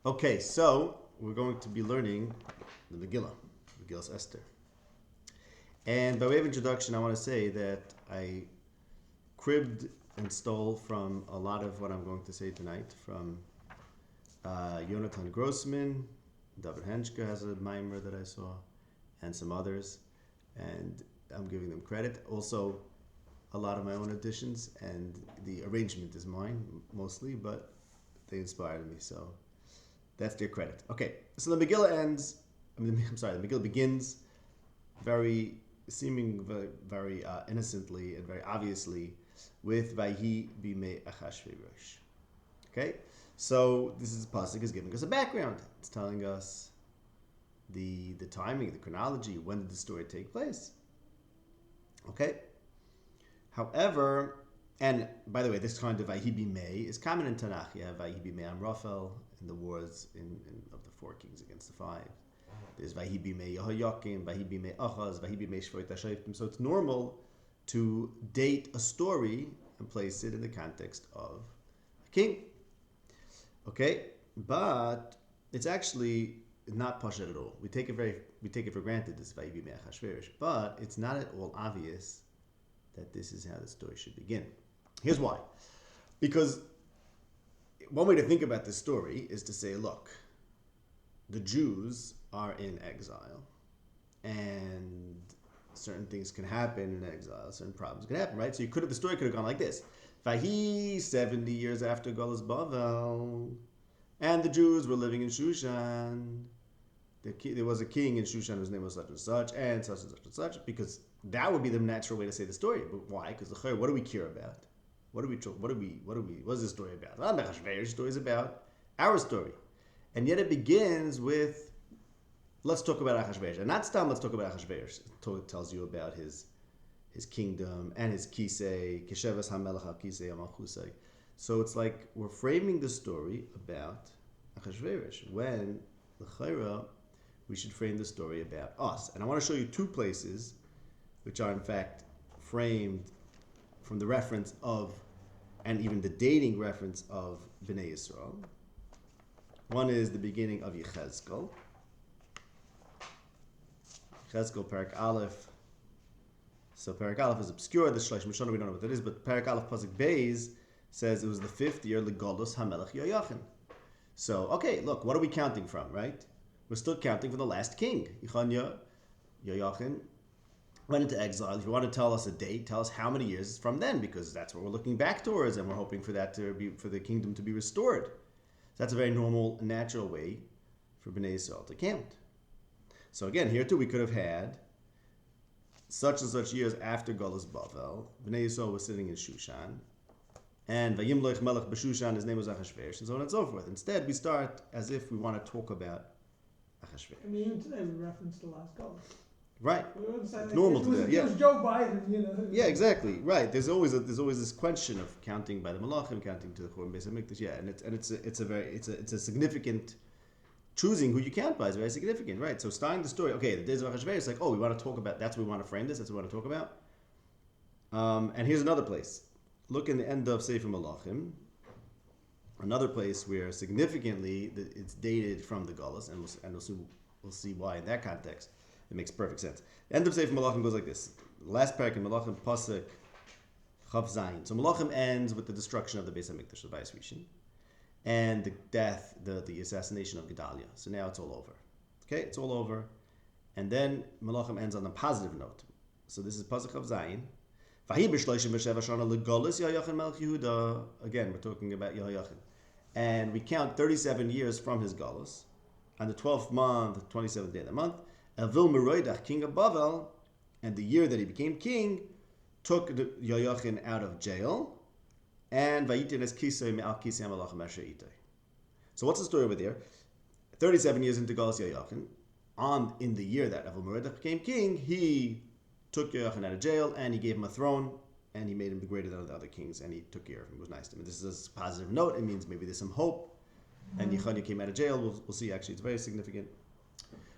Okay, so we're going to be learning the Megillah's Esther. And by way of introduction, I want to say that I cribbed and stole from a lot of what I'm going to say tonight from Jonathan Grossman, David Henschke has a mimer that I saw, and some others, and I'm giving them credit. Also, a lot of my own additions, and the arrangement is mine mostly, but they inspired me, so that's their credit. Okay, so the Megillah the Megillah begins very innocently and very obviously with Vayhi b'mei Ahasuerus. Okay, so this pasuk is giving us a background. It's telling us the timing, the chronology, when did the story take place. Okay. However, and by the way, this kind of Vayhi b'mei is common in Tanakh. You have Vayhi b'mei Amraphel in the wars of the 4 kings against the 5. There's Vayhi b'mei Yehoyakim, Vayhi b'mei Achaz, Vayhi b'mei Shvoit HaShoftim. So it's normal to date a story and place it in the context of a king. Okay, but it's actually not pashut at all. We take it for granted, this Vayhi b'mei Ahasuerus, but it's not at all obvious that this is how the story should begin. Here's why. Because one way to think about this story is to say, look, the Jews are in exile, and certain things can happen in exile, certain problems can happen, right? So the story could have gone like this. Vahi, 70 years after Golas Bavel, and the Jews were living in Shushan. There was a king in Shushan whose name was such and such, and such and such and such, because that would be the natural way to say the story. But why? Because what do we care about? What is this story about? Well, Ahasuerus' story is about our story. And yet it begins with, let's talk about Ahasuerus. And not Stam, let's talk about Ahasuerus. It tells you about his kingdom and his kisei, Keshevas HaMelech HaKisei HaMalchusei. So it's like we're framing the story about Ahasuerus, when, l'chayra, we should frame the story about us. And I want to show you 2 places which are in fact framed from the reference of, and even the dating reference of Bnei Yisrael. One is the beginning of Yechezkel. Yechezkel, Parak Aleph. So Parak Aleph is obscure, the Shleish Mishana, we don't know what that is, but Parak Aleph Pasuk Beis says it was the 5th year, Legolus HaMelech Yoyachin. So, okay, look, what are we counting from, right? We're still counting from the last king. Yechanya, Yoyachin, went into exile. If you want to tell us a date, tell us how many years from then, because that's what we're looking back towards, and we're hoping for the kingdom to be restored. So that's a very normal, natural way for Bnei Yisrael to count. So again, here too, we could have had such and such years after Golas Bavel. Bnei Yisrael was sitting in Shushan, and Vayimloich Melech b'Shushan, his name was Ahasuerus, and so on and so forth. Instead, we start as if we want to talk about Ahasuerus. I mean, even today we reference the last Golas. Right. It's normal to that. Yeah. It was Joe Biden, you know. Yeah, exactly. Right. There's always this question of counting by the Malachim, counting to the Churban Beis Hamikdash. Yeah, and it's a significant, choosing who you count by is very significant. Right. So starting the story. Okay, the days of Ahasuerus. Like, we want to talk about. That's what we want to frame this. That's what we want to talk about. And here's another place. Look in the end of Sefer Malachim. Another place where significantly it's dated from the Golas, and we'll see why in that context. It makes perfect sense. The end of Sefer Malachim goes like this. The last parak in Malachim, Pasuk Chav Zayin. So Malachim ends with the destruction of the Beis Hamikdash, the Bayis Rishon, and the death, the assassination of Gedaliah. So now it's all over. Okay, it's all over. And then Malachim ends on a positive note. So this is Pasuk Chav Zayin. Vahi b'shloshim v'sheva shana legolis Yehoyachin melech Yehuda. Again, we're talking about Yehoyachin. And we count 37 years from his Golos. On the 12th month, 27th day of the month, Avil Meroidach, king of Bavel, and the year that he became king, took Yoyachin out of jail, and Vayitin es kisei me'al kisei amalachim asher itay. So what's the story over there? 37 years into Golas Yoyachin, in the year that Avil Meroidach became king, he took Yoyachin out of jail, and he gave him a throne, and he made him greater than the other kings, and he took care of him. It was nice to him. This is a positive note. It means maybe there's some hope. And Yechanya came out of jail. We'll see, actually. It's very significant.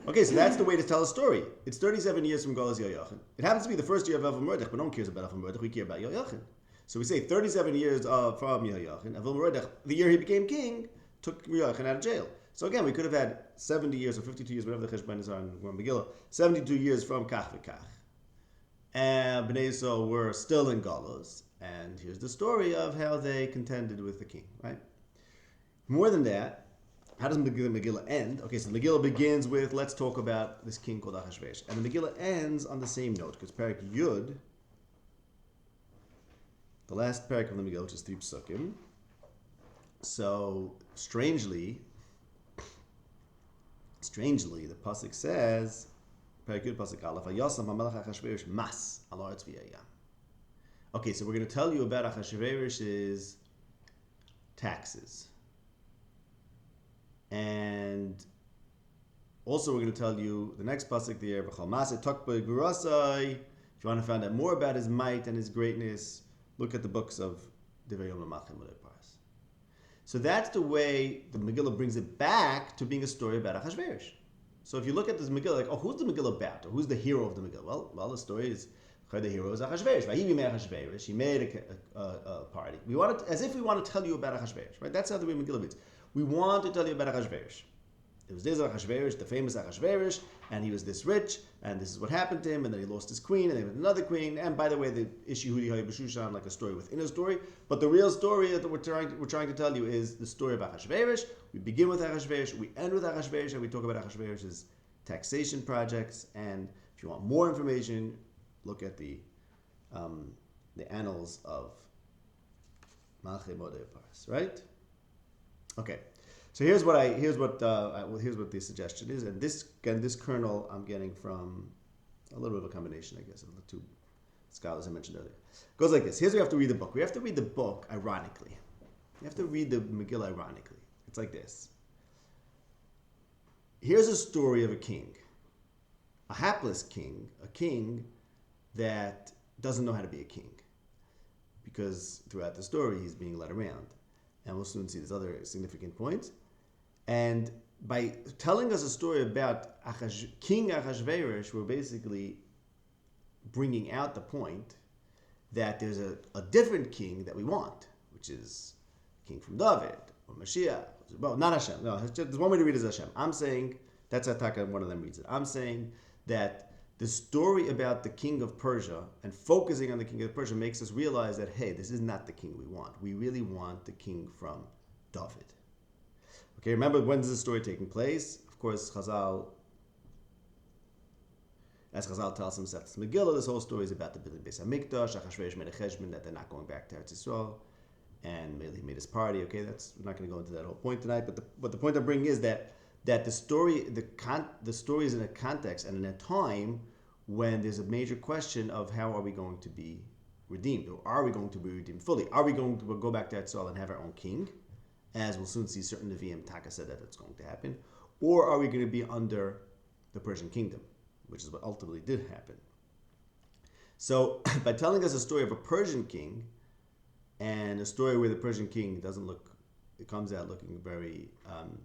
Okay, so that's the way to tell a story. It's 37 years from Golas Yoyachin. It happens to be the first year of Avil Merodach, but no one cares about Avil Merodach. We care about Yoyachin. So we say 37 years from Yoyachin. Avil Merodach, the year he became king, took Yoyachin out of jail. So again, we could have had 70 years or 52 years, whatever the cheshbon is on Megillah, 72 years from Kach v'Kach. And Bnei Yisrael were still in Galus. And here's the story of how they contended with the king, right? More than that, how does Megillah end? Okay, so the Megillah begins with, let's talk about this king called Ahasuerus. And the Megillah ends on the same note, because Perek Yud, the last Perek of the Megillah, which is 3 Psukim. So, strangely, the Pasuk says, Perek Yud Pasuk Aleph, Vayasam HaMelech Ahasuerus mas al haaretz v'yayam. Okay, so we're going to tell you about Ahasuerus' taxes. And also we're going to tell you the next pasuk there, if you want to find out more about his might and his greatness, look at the books of Divrei Yom Lamachim. So that's the way the Megillah brings it back to being a story about Ahasuerus. So if you look at this Megillah, like, oh, who's the Megillah about? Or who's the hero of the Megillah? Well, the story is, the hero is Ahasuerus. He made a party. We want to, as if we want to tell you about Ahasuerus, right? That's how the way Megillah reads. We want to tell you about Ahasuerus. It was this Ahasuerus, the famous Ahasuerus, and he was this rich, and this is what happened to him, and then he lost his queen, and he had another queen, and by the way, the issue Hudi Hayi B'Shushan, like a story within a story, but the real story that we're trying to tell you is the story of Ahasuerus. We begin with Ahasuerus, we end with Ahasuerus, and we talk about Ahasuerus' taxation projects, and if you want more information, look at the annals of Malchei Modeh Pars, right? Okay, so here's what the suggestion is, and this kernel I'm getting from a little bit of a combination, I guess, of the two scholars I mentioned earlier. It goes like this. Here's where we have to read the book. We have to read the book ironically. You have to read the Megillah ironically. It's like this. Here's a story of a king, a hapless king, a king that doesn't know how to be a king, because throughout the story he's being led around. And we'll soon see this other significant point. And by telling us a story about King Ahasuerus, we're basically bringing out the point that there's a different king that we want, which is king from David, or Mashiach. Well, not Hashem. No, there's one way to read it as Hashem. I'm saying, that's Ataka, one of them reads it. I'm saying that the story about the king of Persia and focusing on the king of Persia makes us realize that, hey, this is not the king we want. We really want the king from David. Okay, remember, when is the story taking place? Of course, as Chazal tells himself, it's Megillah, this whole story is about the building Beis HaMikdash. Ahasuerus made a cheshbon that they're not going back to Eretz Yisrael, and he made his party. Okay, we're not going to go into that whole point tonight, but the point I'm bringing is that the story is in a context and in a time when there's a major question of how are we going to be redeemed, or are we going to be redeemed fully? Are we going to go back to Etzal and have our own king, as we'll soon see certain Nevi'im Taka said that it's going to happen, or are we going to be under the Persian kingdom, which is what ultimately did happen. So by telling us a story of a Persian king, and a story where the Persian king it comes out looking very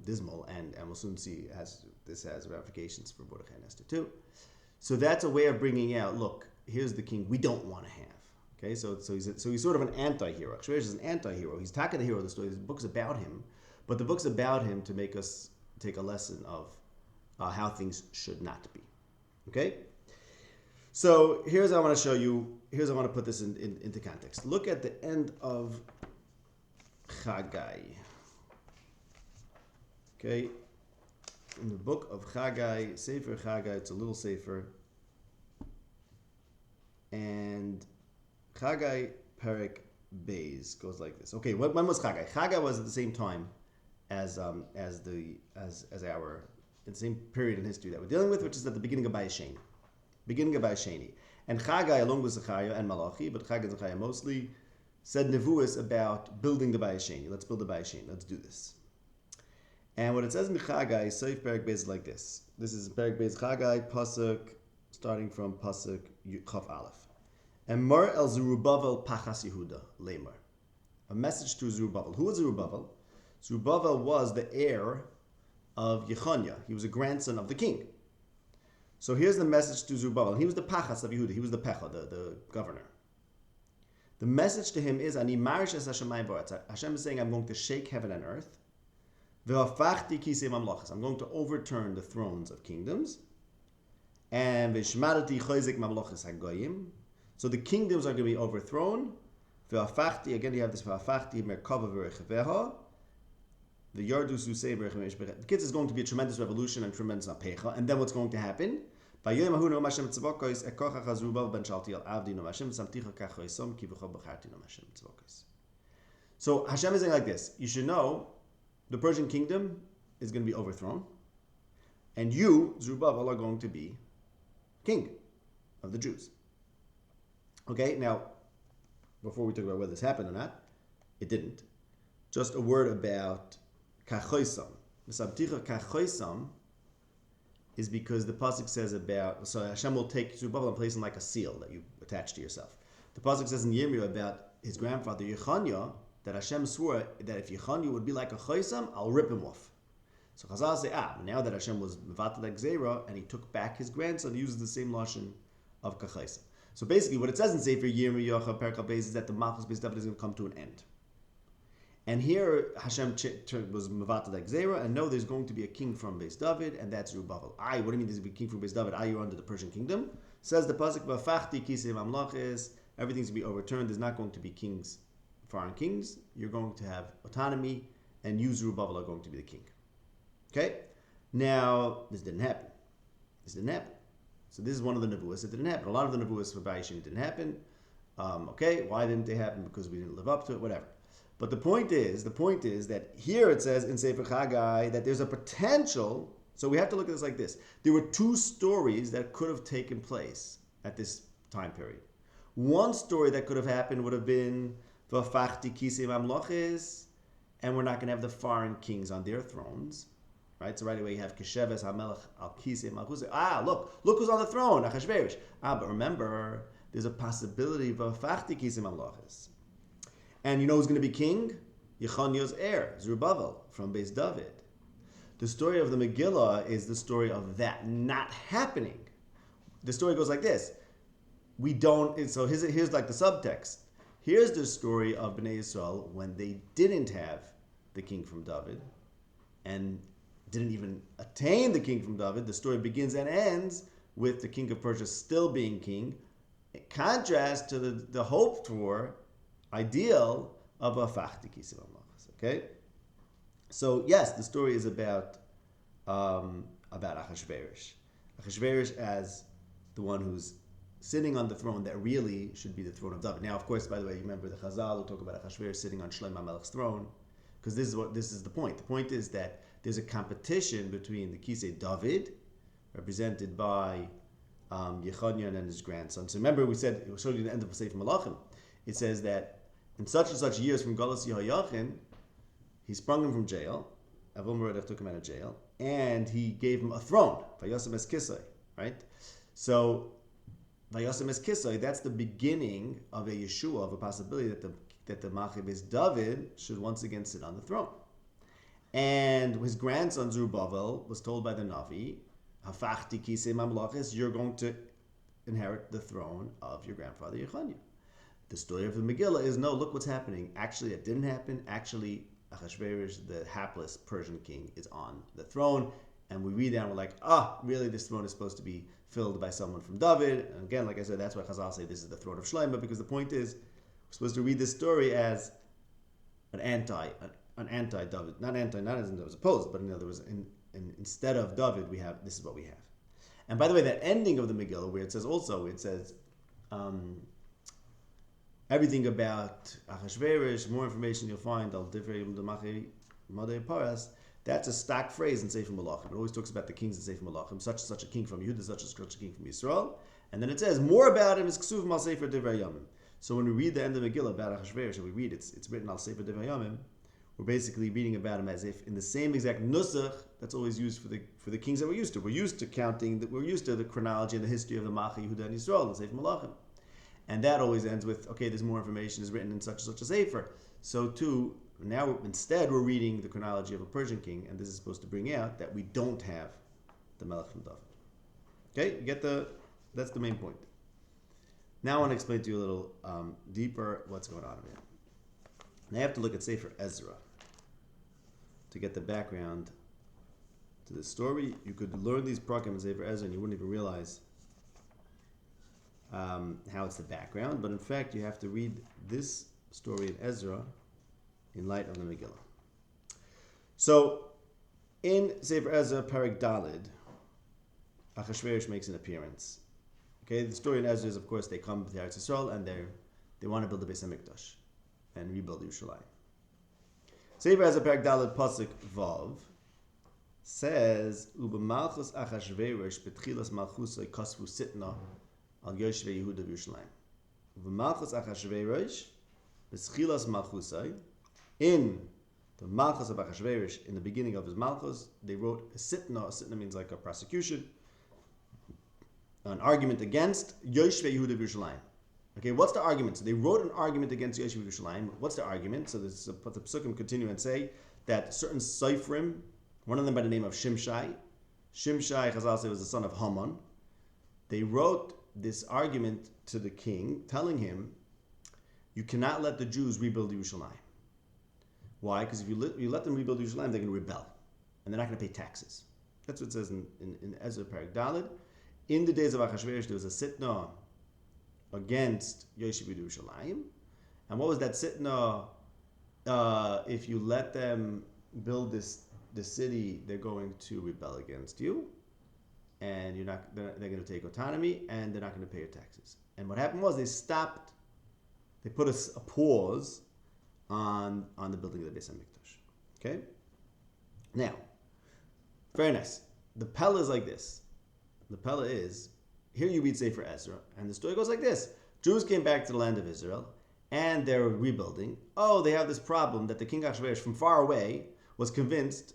dismal, and we'll soon see this has ramifications for Mordechai and Esther too. So that's a way of bringing out, look, here's the king we don't want to have. Okay, so he's sort of an anti-hero. Ahasuerus is an anti-hero. He's Taka the hero of the story. The book's about him, but the book's about him to make us take a lesson of how things should not be. Okay, so here's how I want to show you. Here's how I want to put this into context. Look at the end of Hagai. Okay, in the book of Hagai, Sefer Hagai, it's a little sefer, and Hagai Perek Beis goes like this. Okay, when was Hagai? Hagai was at the same time as the same period in history that we're dealing with, which is at the beginning of Bayis Sheni. And Hagai, along with Zechariah and Malachi, but Hagai and Zechariah mostly, said nevuos about building the Bayis Sheni. Let's build the Bayis Sheni. Let's do this. And what it says in Hagai, Seif Perek Beis is like this. This is Perek Beis Hagai, pasuk, starting from pasuk Chaf Aleph. And Mar el Zerubbabel Pachas Yehuda Lemar. A message to Zerubbabel. Who was Zerubbabel? Zerubbabel was the heir of Yechoniah. He was a grandson of the king. So here's the message to Zerubbabel. He was the Pachas of Yehuda. He was the Pecha, the governor. The message to him is, Ani marish es Hashemayim v'aretz. Hashem is saying, I'm going to shake heaven and earth. V'hafachti kisei mamlachas. I'm going to overturn the thrones of kingdoms. And v'shmarati choizek mamlachas hagoyim. So the kingdoms are going to be overthrown. V'hafachti, again you have this v'hafachti merkava v'recheveha. The Yardu Susei Berechim. The kids is going to be a tremendous revolution and tremendous apecha. And then what's going to happen? So Hashem is saying like this. You should know the Persian kingdom is going to be overthrown. And you, Zerubbabel, are going to be king of the Jews. Okay, now, before we talk about whether this happened or not, it didn't. Just a word about kachoisam. Misabticha kachoisam is because the pasuk says about, so Hashem will take Zerubbabel and place him like a seal that you attach to yourself. The pasuk says in Yirmiyah about his grandfather Yechaniah that Hashem swore that if Yechaniah would be like a choisam, I'll rip him off. So Chazal say, now that Hashem was mevatel Ezra and he took back his grandson, he uses the same lashon of kachoisam. So basically, what it says in Sefer Yirmiyah Perkal Beis is that the Malchus Beis David is going to come to an end. And here Hashem was mevatel Ezra, and no, there's going to be a king from Beis David, and that's Zerubbabel. What do you mean there's going to be a king from Beis David? You're under the Persian kingdom. Says the pasuk, "V'afachti kisei mamlachas." Everything's going to be overturned. There's not going to be kings, foreign kings. You're going to have autonomy, and you, Zerubbabel, are going to be the king. Okay. Now this didn't happen. So this is one of the nevuahs that didn't happen. A lot of the nevuahs for Vayishin didn't happen. Why didn't they happen? Because we didn't live up to it. Whatever. But the point is that here it says in Sefer Hagai that there's a potential. So we have to look at this like this. There were two stories that could have taken place at this time period. One story that could have happened would have been V'afachti kisei mamloches, and we're not going to have the foreign kings on their thrones. Right? So right away you have Kesheves HaMelech Al Kisei Malchus. Look who's on the throne, Ahasuerus. But remember, there's a possibility of V'afachti kisei mamloches. And you know who's going to be king? Yechaniah's heir, Zerubbabel, from Beis David. The story of the Megillah is the story of that not happening. The story goes like this. So here's like the subtext. Here's the story of Bnei Yisrael when they didn't have the king from David and didn't even attain the king from David. The story begins and ends with the king of Persia still being king, in contrast to the hoped for ideal of a fachti kisei mamlachas. Okay, so yes, the story is about Ahasuerus. Ahasuerus as the one who's sitting on the throne that really should be the throne of David. Now, of course, by the way, you remember the Chazal who talk about Ahasuerus sitting on Shlomo HaMelech's throne, because this is the point. The point is that there's a competition between the kisei David, represented by Yechaniah and his grandson. So remember, we showed you the end of Sefer Malachim. It says that in such and such years from Galus Yehoiachin, he sprung him from jail. Avol Mordechai took him out of jail, and he gave him a throne. Vayasem es kisei, right? So Vayasem es kisei, that's the beginning of a Yeshua, of a possibility that the Malchus Beis David should once again sit on the throne. And his grandson Zerubbabel was told by the Navi, Hafachti kisei mamlachas, you're going to inherit the throne of your grandfather Yechaniah. The story of the Megillah is, no, look what's happening. Actually, it didn't happen. Actually, Ahasuerus, the hapless Persian king, is on the throne. And we read that and we're like, really, this throne is supposed to be filled by someone from David. And again, like I said, that's why Chazal say this is the throne of Shlomo, because the point is, we're supposed to read this story as an anti-David. Not as in was opposed, but in other words, instead of David, this is what we have. And by the way, that ending of the Megillah, where it says everything about Ahasuerus, more information you'll find, that's a stock phrase in Sefer Malachim. It always talks about the kings in Sefer Malachim, such and such a king from Yehuda, such and such a king from Yisrael. And then it says, more about him is Ksuv Mal Sefer Divrei Yamim. So when we read the end of Megillah about Ahasuerus, and we read it's written Al Sefer Divrei Yamim, we're basically reading about him as if in the same exact nusach that's always used for the kings that we're used to. We're used to the chronology and the history of the Malchus Yehuda and Yisrael in Sefer Malachim. And that always ends with, okay, there's more information is written in such and such a sefer. So too, now instead we're reading the chronology of a Persian king, and this is supposed to bring out that we don't have the Melech from David. Okay, that's the main point. Now I want to explain to you a little deeper what's going on here. Now you have to look at Sefer Ezra. to get the background to the story. You could learn these prakim in Sefer Ezra and you wouldn't even realize how it's the background. But in fact, you have to read this story in Ezra in light of the Megillah. So, in Sefer Ezra, Perek Daled, Ahasuerus makes an appearance. Okay, the story in Ezra is, of course, they come to Eretz Yisrael and they want to build the Beis Hamikdash and rebuild Yerushalayim. Sefer Ezra, Perek Daled, Pasuk Vav says, "Uba Malchus Ahasuerus betchilas Malchusay kasvu sitna al Yoshvei Yehuda Yerushalayim." Uba Malchus Ahasuerus betchilas Malchusay, in the Malchus of Ahasuerus, in the beginning of his Malchus, they wrote a sitna. A sitna means like a prosecution, an argument against Yoshvei Yehuda Yerushalayim. Okay, what's the argument? So they wrote an argument against Yoshvei Yerushalayim. What's the argument? So the Psukim continue and say that certain Seifrim, one of them by the name of Shimshai, Chazal say was the son of Haman, they wrote this argument to the king, telling him, you cannot let the Jews rebuild Yerushalayim. Why? Because if you let them rebuild Yerushalayim, they're going to rebel, and they're not going to pay taxes. That's what it says in Ezra Perek Daled. In the days of Ahasuerus, there was a sitna against Yeshiva Yerushalayim. And what was that sitna? If you let them build the city, they're going to rebel against you, and they're going to take autonomy, and they're not going to pay your taxes. And what happened was they put a pause on the building of the Beis Hamikdash. Okay? Now, very nice. The Pella is like this. The Pella is, here you read Sefer Ezra, and the story goes like this. Jews came back to the land of Israel, and they're rebuilding. Oh, they have this problem that the king Ahasuerus from far away was convinced,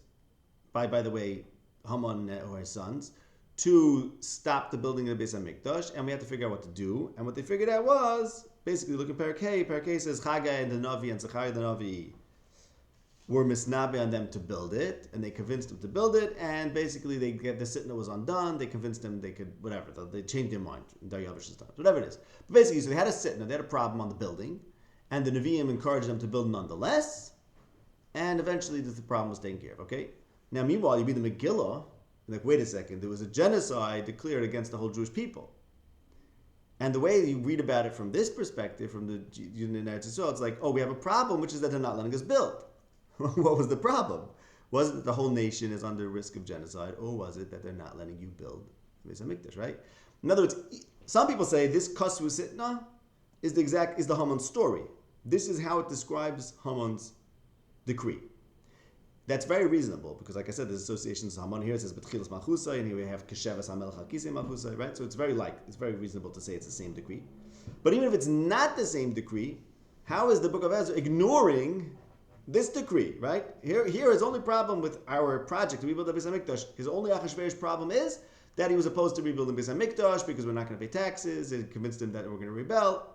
by the way, Haman or his sons, to stop the building of the Beis Hamikdash, and we had to figure out what to do. And what they figured out was, basically, look at Perek says, Hagai and the Navi and Zechariah the Navi were misnabe on them to build it, and they convinced them to build it, and basically the sitna was undone, they convinced them they could, whatever, they changed their mind, whatever it is. But basically, so they had a sitna, they had a problem on the building, and the Nevi'im encouraged them to build nonetheless, and eventually the problem was taken care of, okay? Now, meanwhile, you read the Megillah, like, wait a second, there was a genocide declared against the whole Jewish people. And the way you read about it from this perspective, from the United States, it's like, oh, we have a problem, which is that they're not letting us build. What was the problem? Was it that the whole nation is under risk of genocide, or was it that they're not letting you build the Beis Hamikdash, right? In other words, some people say this Kasvu Sitna is the Haman story. This is how it describes Haman's decree. That's very reasonable, because like I said, there's associations. Haman here says Betchilas Malchusay, and here we have Keshevas HaMelech HaKisei Malchusay, right? So it's very reasonable to say it's the same decree. But even if it's not the same decree, how is the book of Ezra ignoring this decree, right? Here his only problem with our project to rebuild the Beis Hamikdash, his only Ahasuerus problem is that he was opposed to rebuilding Beis Hamikdash because we're not going to pay taxes. It convinced him that we're going to rebel.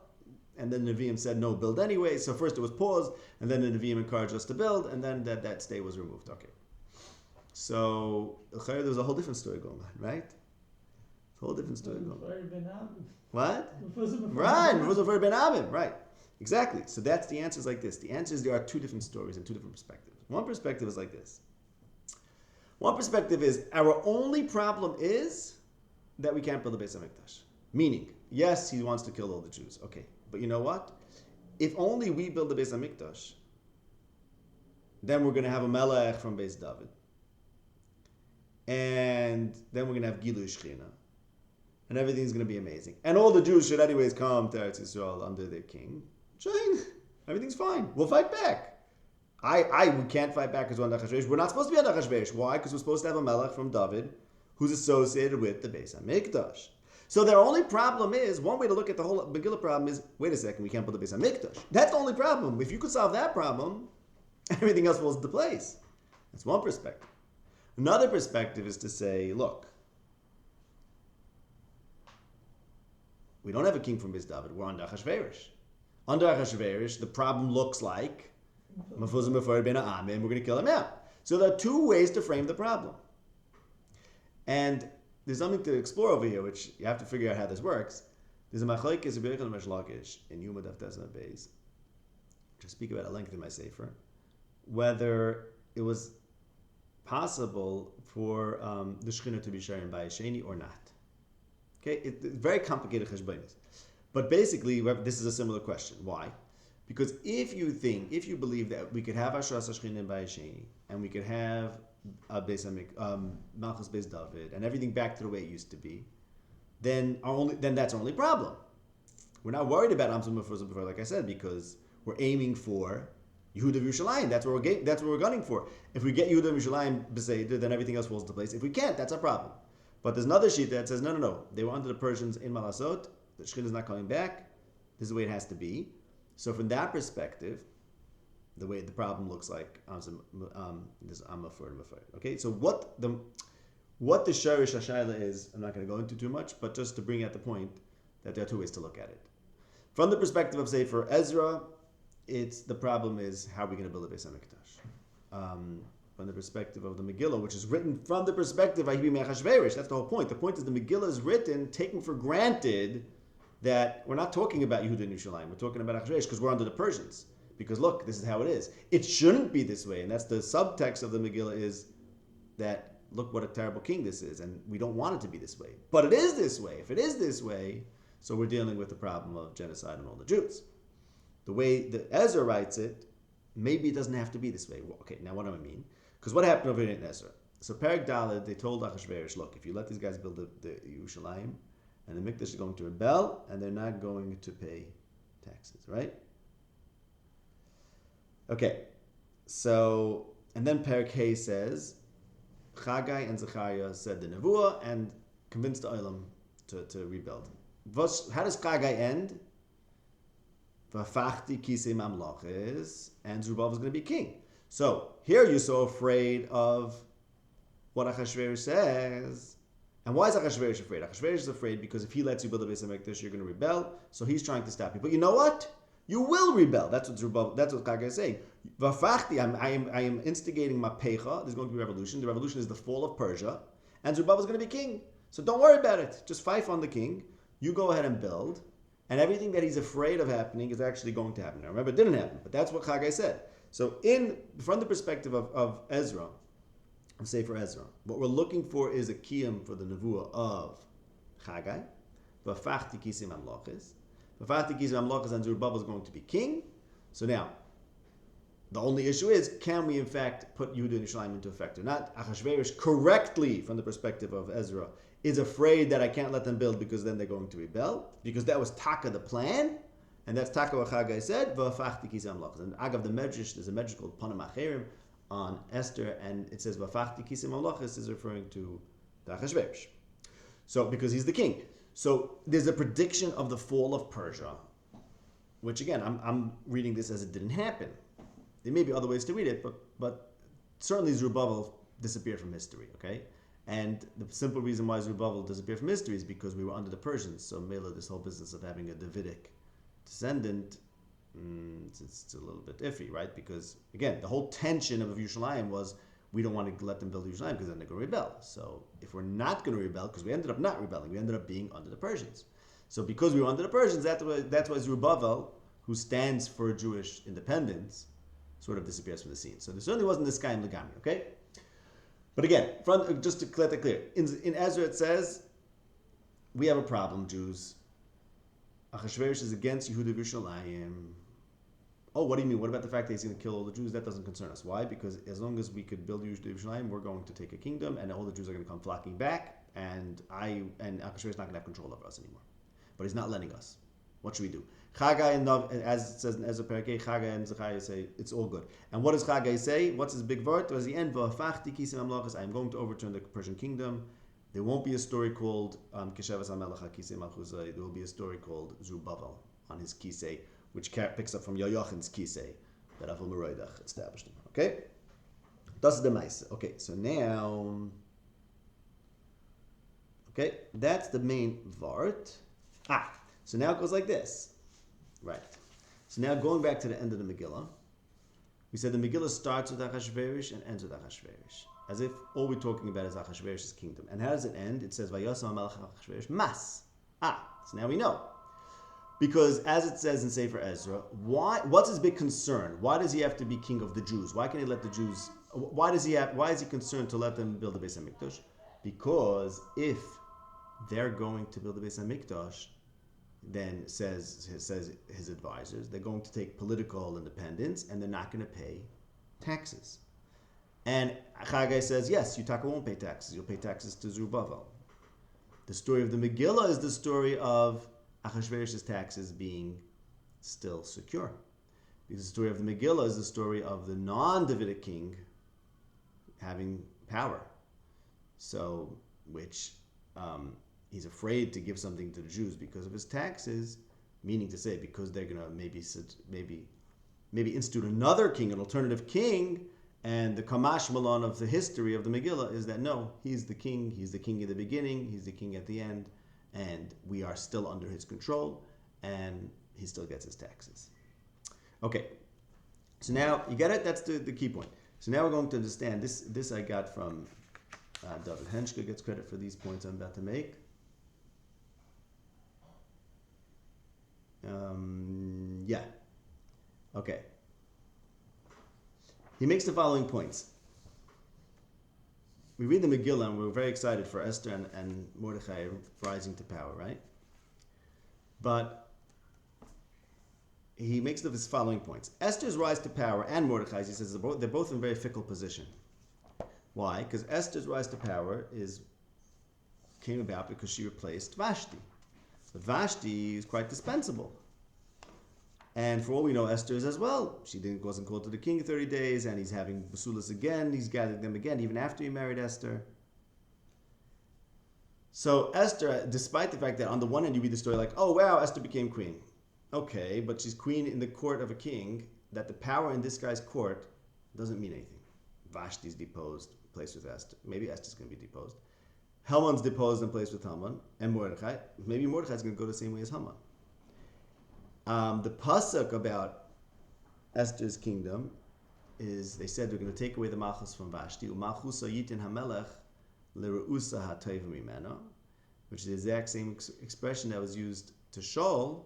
And then the Nevi'im said, no, build anyway. So first it was paused, and then the Nevi'im encouraged us to build, and then that stay was removed. Okay. So there was a whole different story going on, right? A whole different story going on. What? Right. Ben Abim, right. Exactly. So that's the answer is like this. The answer is there are two different stories and two different perspectives. One perspective is like this. One perspective is our only problem is that we can't build a Beis Hamikdash. Meaning, yes, he wants to kill all the Jews. Okay. But you know what? If only we build the Beis Hamikdash, then we're going to have a Melech from Beis David. And then we're going to have Gilui Shechina. And everything's going to be amazing. And all the Jews should anyways come to Eretz Yisrael under their king. Everything's fine. We'll fight back. We can't fight back because we're under Ahasuerus. We're not supposed to be under Ahasuerus. Why? Because we're supposed to have a Melech from David who's associated with the Beis Hamikdash. So their only problem is, one way to look at the whole Megillah problem is, wait a second, we can't build the Beis Hamikdash. That's the only problem. If you could solve that problem, everything else falls into place. That's one perspective. Another perspective is to say, look, we don't have a king from Beis David. We're under Ahasuerus. Under Ahasuerus, the problem looks like Mafuzim Mefer Ben Amim, we're going to kill him out. So there are two ways to frame the problem. And there's something to explore over here, which you have to figure out how this works. There's a machlokes of Yerich and Meshlakish in Yuma Daf Tesna Beis, which I speak about at length in my Sefer, whether it was possible for the Shechina to be sharing by Sheni or not. Okay, it's very complicated cheshbonis. But basically, this is a similar question. Why? Because if you believe that we could have Ashras Shechina by Sheni, and we could have Malchus Beis David, and everything back to the way it used to be, then that's our only problem. We're not worried about Amzum before, like I said, because we're aiming for Yehuda Yerushalayim. That's what we're gunning for. If we get Yehuda Yerushalayim Beseder, then everything else falls into place. If we can't, that's our problem. But there's another sheet that says, no. They were under the Persians in Malasot. The Shekhinah is not coming back. This is the way it has to be. So from that perspective, the way the problem looks like, this Amafur. Okay, so what the Sharish Hashayla is, I'm not going to go into too much, but just to bring out the point that there are two ways to look at it. From the perspective of, say, for Ezra, the problem is how are we going to build a Beis HaMikdash. From the perspective of the Megillah, which is written from the perspective of Ahasuerus, that's the whole point. The point is the Megillah is written taking for granted that we're not talking about Yehuda and Yerushalayim. We're talking about Ahasuerus because we're under the Persians. Because look, this is how it is. It shouldn't be this way, and that's the subtext of the Megillah is that look what a terrible king this is, and we don't want it to be this way. But it is this way. If it is this way, so we're dealing with the problem of genocide on all the Jews. The way that Ezra writes it, maybe it doesn't have to be this way. Well, okay, now what do I mean? Because what happened over here in Ezra? So Perek Daled, they told Ahasuerus, look, if you let these guys build the Yerushalayim, and the Mikdash is going to rebel, and they're not going to pay taxes, right? Okay, so, and then Perek Hay says, Hagai and Zechariah said the Nevuah and convinced the Olam to rebuild. How does Hagai end? V'afachti kisei mamlachis, and Zerubbabel is going to be king. So here you're so afraid of what Ahasuerus says. And why is Ahasuerus afraid? Ahasuerus is afraid because if he lets you build a Beis HaMikdash, you're going to rebel. So he's trying to stop you. But you know what? You will rebel. That's what Hagai is saying. V'afachti, I am instigating mapecha. There's going to be a revolution. The revolution is the fall of Persia, and Zerubbabel is going to be king. So don't worry about it. Just fight on the king. You go ahead and build. And everything that he's afraid of happening is actually going to happen. Now remember, it didn't happen, but that's what Hagai said. So from the perspective of Ezra, and say for Ezra, what we're looking for is a kiyum for the nevuah of Hagai. V'afachti kisei mamlachis. V'afachti kisei mamlachis, and Zerubbabel is going to be king. So now, the only issue is, can we in fact put Yehuda and Yerushalayim into effect or not? Ahasuerus correctly, from the perspective of Ezra, is afraid that I can't let them build because then they're going to rebel. Because that was Taka the plan. And that's Taka what Hagai said. V'afachti kisei mamlachis. And Agav the Medrash, there's a Medrash called Panim Acherim on Esther, and it says V'afachti kisei mamlachis is referring to the Ahasuerus. So, because he's the king. So, there's a prediction of the fall of Persia, which again, I'm reading this as it didn't happen. There may be other ways to read it, but certainly Zerubbabel disappeared from history, okay? And the simple reason why Zerubbabel disappeared from history is because we were under the Persians. So Mela, this whole business of having a Davidic descendant, it's a little bit iffy, right? Because again, the whole tension of Yerushalayim was we don't want to let them build Yerushalayim because then they're going to rebel. So if we're not going to rebel, because we ended up not rebelling, we ended up being under the Persians. So because we were under the Persians, that's why Zerubbabel, who stands for Jewish independence, sort of disappears from the scene. So there certainly wasn't this guy in Legami, okay? But again, just to let that clear, in Ezra it says, we have a problem, Jews. Ahasuerus is against Yehuda Yerushalayim. Oh, what do you mean? What about the fact that he's going to kill all the Jews? That doesn't concern us. Why? Because as long as we could build Yehuda Yerushalayim, we're going to take a kingdom, and all the Jews are going to come flocking back, and Ahasuerus is not going to have control over us anymore. But he's not letting us. What should we do? Hagai and as it says in Ezra Perek, Hagai and Zechariah say it's all good. And what does Hagai say? What's his big word? Towards the end, V'afachti kisei mamlachis, I am going to overturn the Persian kingdom. There won't be a story called Keshevas HaMelech HaKisei Malchusai. There will be a story called Zerubbabel on his kisei, which picks up from Yoyachin's kisei that Avul Meroidach established him. Okay, that's the mice. Okay, so now, okay, that's the main vart. So now it goes like this. Right. So now going back to the end of the Megillah, we said the Megillah starts with Ahasuerus and ends with Ahasuerus, as if all we're talking about is Ahasuerus' kingdom. And how does it end? It says, Vayosam HaMelech Ahasuerus Mas. So now we know. Because as it says in Sefer Ezra, what's his big concern? Why does he have to be king of the Jews? Why can't he let the Jews why is he concerned to let them build the Beis Hamikdash? Because if they're going to build the Beis Hamikdash, then says his advisors, they're going to take political independence and they're not going to pay taxes. And Hagai says, yes, Yutaka won't pay taxes. You'll pay taxes to Zerubbabel. The story of the Megillah is the story of Ahasuerus' taxes being still secure. Because the story of the Megillah is the story of the non-Davidic king having power. So, which he's afraid to give something to the Jews because of his taxes, meaning to say because they're going to maybe institute another king, an alternative king. And the Kamash Malon of the history of the Megillah is that no, he's the king in the beginning, he's the king at the end, and we are still under his control, and he still gets his taxes. Okay, so now, you get it? That's the key point. So now we're going to understand, this I got from David Henschke, gets credit for these points I'm about to make. Okay. He makes the following points. We read the Megillah and we're very excited for Esther and Mordechai rising to power, right? But he makes his following points. Esther's rise to power and Mordechai's, he says, they're both in a very fickle position. Why? Because Esther's rise to power came about because she replaced Vashti. But Vashti is quite dispensable. And for all we know, Esther is as well. She wasn't called to the king 30 days, and he's having basulas again. He's gathered them again, even after he married Esther. So Esther, despite the fact that on the one hand you read the story like, oh wow, Esther became queen. Okay, but she's queen in the court of a king, that the power in this guy's court doesn't mean anything. Vashti's deposed, placed with Esther. Maybe Esther's going to be deposed. Haman's deposed and placed with Haman, and Mordechai. Maybe Mordechai's going to go the same way as Haman. The pasuk about Esther's kingdom is, they said they're going to take away the malchus from Vashti, u'malchusa yitin hamelech l'reusa ha'tov mimena, which is the exact same expression that was used to Shaul,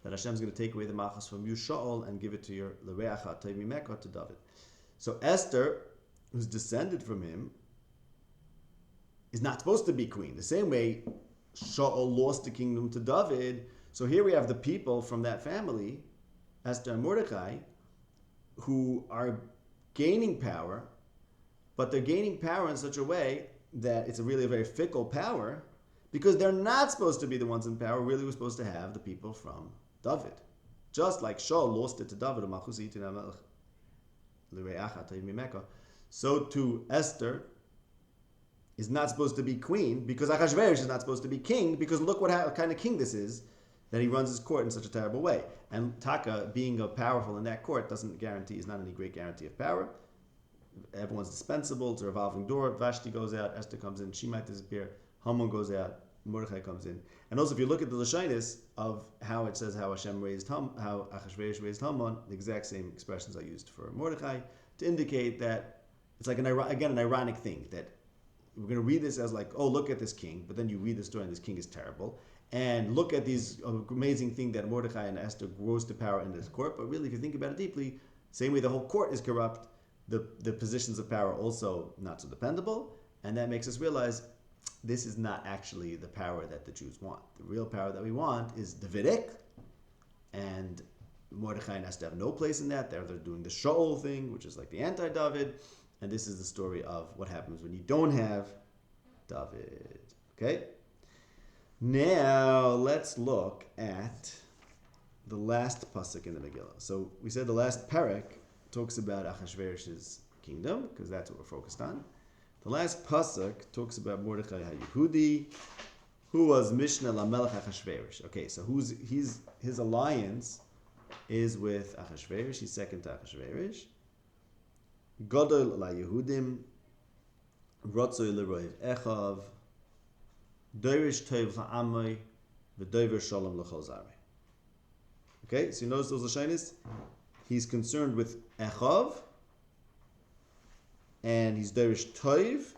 that Hashem's going to take away the malchus from you, Shaul, and give it to your l'reach ha'tov mimeka, to David. So Esther, who's descended from him, is not supposed to be queen. The same way Shaul lost the kingdom to David. So here we have the people from that family, Esther and Mordechai, who are gaining power, but they're gaining power in such a way that it's really a very fickle power, because they're not supposed to be the ones in power. Really, we're supposed to have the people from David. Just like Shaul lost it to David, so too Esther is not supposed to be queen, because Ahasuerus is not supposed to be king, because look what kind of king this is, that he runs his court in such a terrible way. And Taka, being powerful in that court, is not any great guarantee of power. Everyone's dispensable, it's a revolving door. Vashti goes out, Esther comes in, she might disappear, Haman goes out, Mordechai comes in. And also, if you look at the Lashonis of how it says how how Ahasuerus raised Haman, the exact same expressions are used for Mordechai, to indicate that it's like an ironic thing, that we're going to read this as like, oh, look at this king, but then you read the story and this king is terrible. And look at these amazing thing that Mordechai and Esther rose to power in this court. But really, if you think about it deeply, same way the whole court is corrupt, the positions of power also not so dependable. And that makes us realize this is not actually the power that the Jews want. The real power that we want is Davidic. And Mordechai and Esther have no place in that. They're doing the Shaul thing, which is like the anti-David. And this is the story of what happens when you don't have David. Okay? Now, let's look at the last pasuk in the Megillah. So, we said the last parak talks about Ahasuerus' kingdom, because that's what we're focused on. The last pasuk talks about Mordechai HaYehudi, who was Mishnah LaMelech Ahasuerus. Okay, so his alliance is with Ahasuerus. He's second to Ahasuerus. Gadol LaYehudim, Rotzoi LeRoiv Echav, Doirish Tov Ha'amai, V'Doiver Shalom L'Chol Zarei. Okay, so you notice those Lashonis? He's concerned with Echav, and he's Doirish Tov,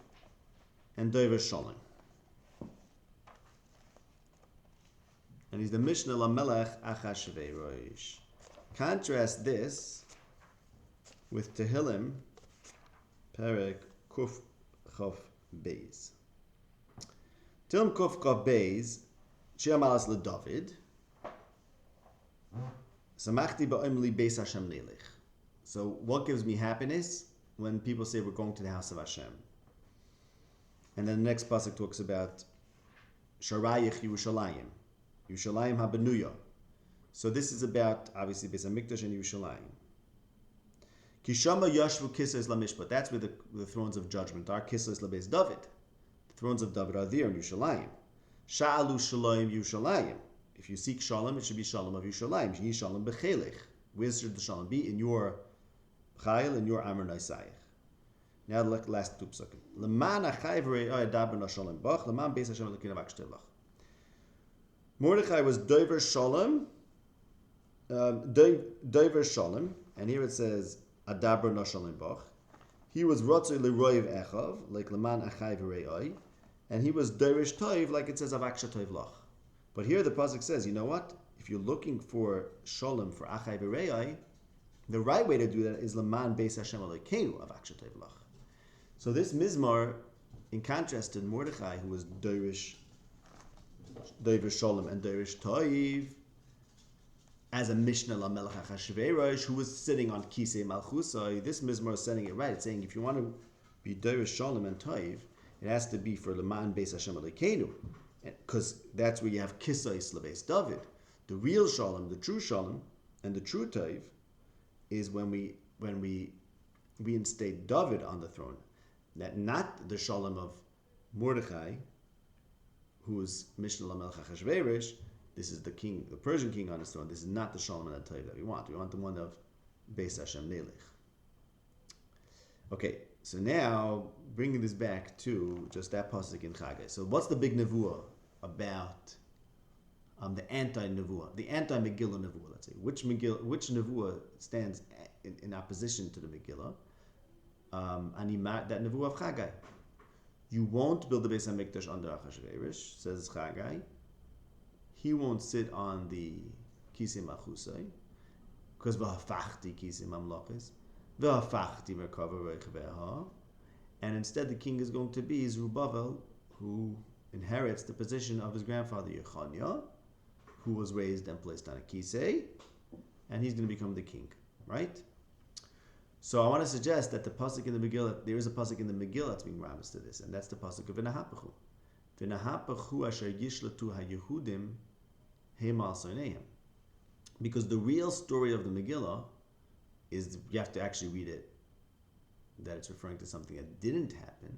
and Doiver Shalom. And he's the Mishnah LaMelech Ahasuerus. Contrast this with Tehillim Perek Kuf Chof Beis. Tilm Kuf Chof Beis, Shir Malas LeDavid. Samachti ba'om li Beis Hashem Nelech. So what gives me happiness? When people say we're going to the house of Hashem. And then the next pasuk talks about Sharayich Yerushalayim. Yerushalayim HaBenuya. So this is about, obviously, Beis HaMikdash and Yerushalayim. Kishama Yashvu Kisses LaMishpat. That's where the thrones of judgment are. Kisses LaBeis David. The thrones of David are there in Yerushalayim. Sha'alu Shalayim Yerushalayim. If you seek Shalom, it should be Shalom of Yerushalayim. Yi Shalom B'chelech. Where should the Shalom be? In your Chayil, in your Amr Naisayich. Now the last two psukim. Leman achai v'rei adaber na shalom bach. Leman beis Hashem l'kin avak shtevach. Mordechai was dover shalom. Dover shalom. And here it says adaber na shalom bach. He was rotzei l'roiv echav, like leman achai v'rei. And he was derish toiv, like it says avak shtevach lach. But here the pasuk says, you know what? If you're looking for shalom for achai v'rei, the right way to do that is leman beis Hashem l'kinu avak shtevach lach. So this Mizmar, in contrast to Mordechai, who was Derish Shalom and Derish Toiv, as a Mishnah LaMelech Achashverosh, who was sitting on Kisei Malchusai, this Mizmar is setting it right. It's saying if you want to be Derish Shalom and Toiv, it has to be for Leman Beis Hashem Elokeinu, because that's where you have Kisei Slabeis David. The real Shalom, the true Shalom, and the true Toiv is when we reinstate David on the throne. That not the Shalom of Mordechai, who is Mishnah LaMelech Achashverosh. This is the king, the Persian king on his throne. This is not the Shalom and Toiv that we want. We want the one of Beis Hashem Nelech. Okay, so now bringing this back to just that pasuk in Hagai. So what's the big nevuah about the anti-nevuah, the anti-Megillah nevuah? Let's say which nevuah stands in opposition to the Megillah? That nevuah of Hagai. You won't build the Beis HaMikdash under Ahasuerus, says Hagai. He won't sit on the Kisei Malchusai, because v'hafachti Kisei Mamlachis, v'hafachti merkava roich ve'ha, and instead the king is going to be Zerubbabel, who inherits the position of his grandfather Yechoniah, who was raised and placed on a Kisei, and he's going to become the king, right? So I want to suggest that the pasuk in the Megillah, there is a pasuk in the Megillah that's being rambus to this, and that's the pasuk of V'nahapachu. V'nahapachu asher yishlatu ha-Yehudim heimal soneim. Because the real story of the Megillah is, you have to actually read it, that it's referring to something that didn't happen.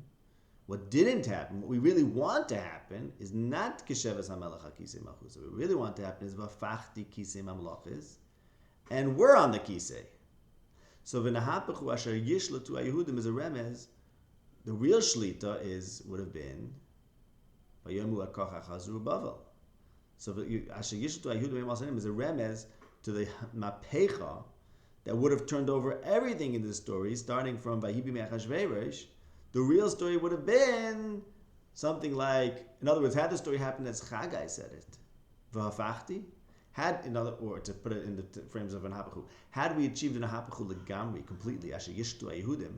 What didn't happen, what we really want to happen, is not Keshevas HaMelech HaKisei Malchus. What we really want to happen is V'fachti Kisei Mamlachis, and we're on the Kisei. So v'nahapachu asher yishlatu haYehudim is a remez. The real shlita would have been vayomu akach Zerubbabel. So asher yishlatu haYehudim is a remez to the mapecha that would have turned over everything in this story, starting from Vayibi Me'achashverosh. The real story would have been something like, in other words, had the story happened as Hagai said it, v'hafachti. Or to put it in the frames of an hapachu, had we achieved an hapachu legamri completely, asher yishtu haYehudim,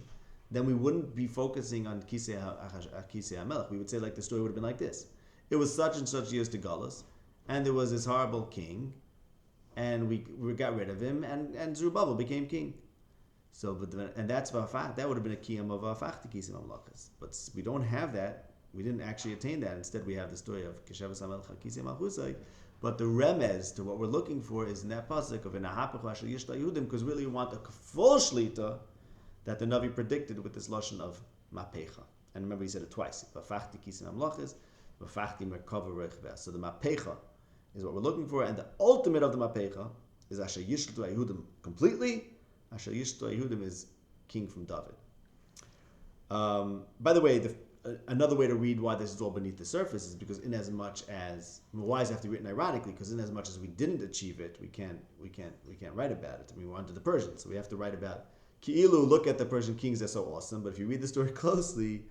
then we wouldn't be focusing on Kisei HaMelech. We would say, like, the story would have been like this: it was such and such years to Galus, and there was this horrible king, and we got rid of him, and Zerubbabel became king. So, and that's that would have been a kiyam of V'afachti Kisei Mamlachis. But we don't have that. We didn't actually attain that. Instead, we have the story of Keshevas HaMelech HaKisei Malchusai. But the remez to what we're looking for is in that pasuk of V'nahapachu asher yishtu haYehudim, because really we want a full shlita that the Navi predicted with this lashon of mapecha. And remember, he said it twice: V'afachti Kisei Mamlachis, V'afachti merkava roich ve'ha. So the mapecha is what we're looking for, and the ultimate of the mapecha is asher yishtu haYehudim completely. Asher yishtu haYehudim is king from David. By the way, another way to read why this is all beneath the surface is because, in as much as, why does it have to be written ironically? Because in as much as we didn't achieve it, we can't write about it. I mean, we're under the Persians, so we have to write about Ki'ilu. Look at the Persian kings; they're so awesome. But if you read the story closely,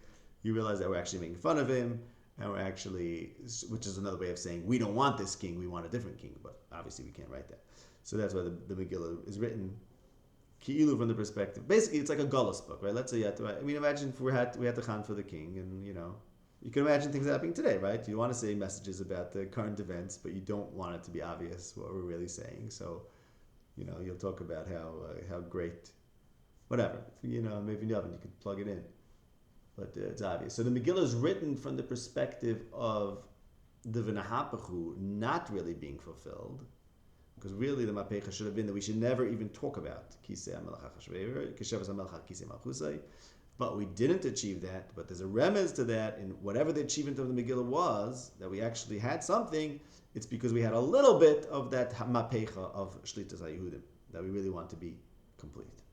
you realize that we're actually making fun of him, and we're actually, which is another way of saying we don't want this king, we want a different king. But obviously, we can't write that. So that's why the Megillah is written Ki'ilu from the perspective. Basically, it's like a Gullus book, right? Let's say you had to write. I mean, imagine if we had to Khan for the king, and you can imagine things happening today, right? You want to say messages about the current events, but you don't want it to be obvious what we're really saying. So, you'll talk about how great, whatever. Maybe you could plug it in, but it's obvious. So the Megillah is written from the perspective of the V'nahapachu not really being fulfilled. Because really the Mapecha should have been that we should never even talk about Kisei HaMelech HaChashverosh, Keshevas HaMelech Kisei Malchusai, but we didn't achieve that. But there's a remez to that in whatever the achievement of the Megillah was, that we actually had something, it's because we had a little bit of that Mapecha of Shlitas HaYehudim, that we really want to be complete.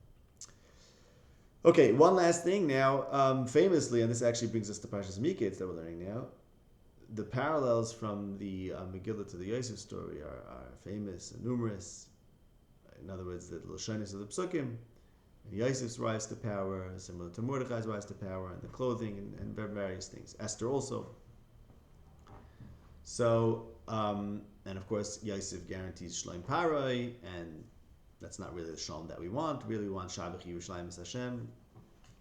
Okay, one last thing now, famously, and this actually brings us to Parshas Miketz that we're learning now, the parallels from the Megillah to the Yosef story are famous and numerous. In other words, the Lashonis of the Psukim, and Yosef's rise to power, similar to Mordechai's rise to power, and the clothing and various things. Esther also. So, and of course, Yosef guarantees Shalom Paroi, and that's not really the Shalom that we want. Really, we want Shabbat Yerushalayim es Hashem.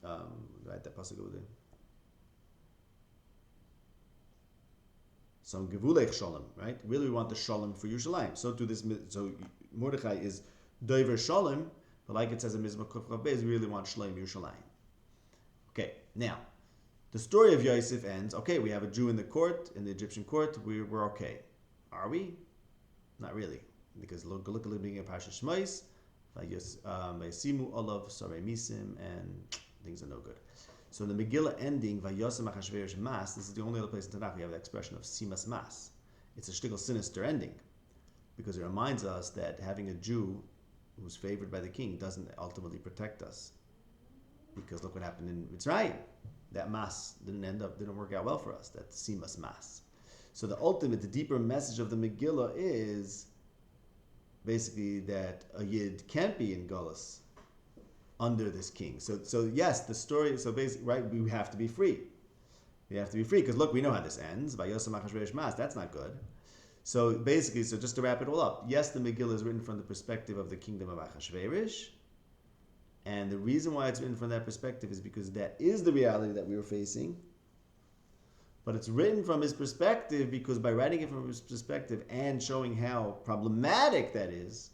Right, that pasuk over there. So Gevulech Shalom, right? Really, we want the Shalom for Yerushalayim. So Mordechai is Dover Shalom, but like it says in Mizmor Kuf Chav Beis, we really want Shalom Yerushalayim. Okay, now the story of Yosef ends. Okay, we have a Jew in the court, in the Egyptian court. We're okay. Are we? Not really, because look at the beginning of Parshas Shmos, Vayisimu Olav Sarei Misim, and things are no good. So the Megillah ending, Vayosem Achashverosh Mas, this is the only other place in Tanakh we have the expression of Simas Mas. It's a shtickle sinister ending, because it reminds us that having a Jew who's favored by the king doesn't ultimately protect us. Because look what happened in Mitzrayim. That Mas didn't work out well for us, that Simas Mas. So the deeper message of the Megillah is basically that a Yid can't be in Gullus under this king. So yes, the story, so basically, right, we have to be free. We have to be free, because look, we know how this ends. Vayosem Achashverosh Mas, that's not good. So basically, so just to wrap it all up, yes, the Megillah is written from the perspective of the kingdom of Achashverosh, and the reason why it's written from that perspective is because that is the reality that we were facing, but it's written from his perspective because by writing it from his perspective and showing how problematic that is,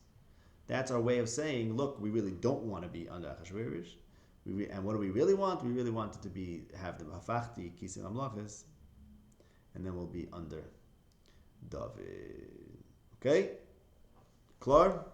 that's our way of saying, look, we really don't want to be under Ahasuerus. And what do we really want? We really want it to have the Hafachti, Kisei Mamlachas, and then we'll be under David. Okay? Klar?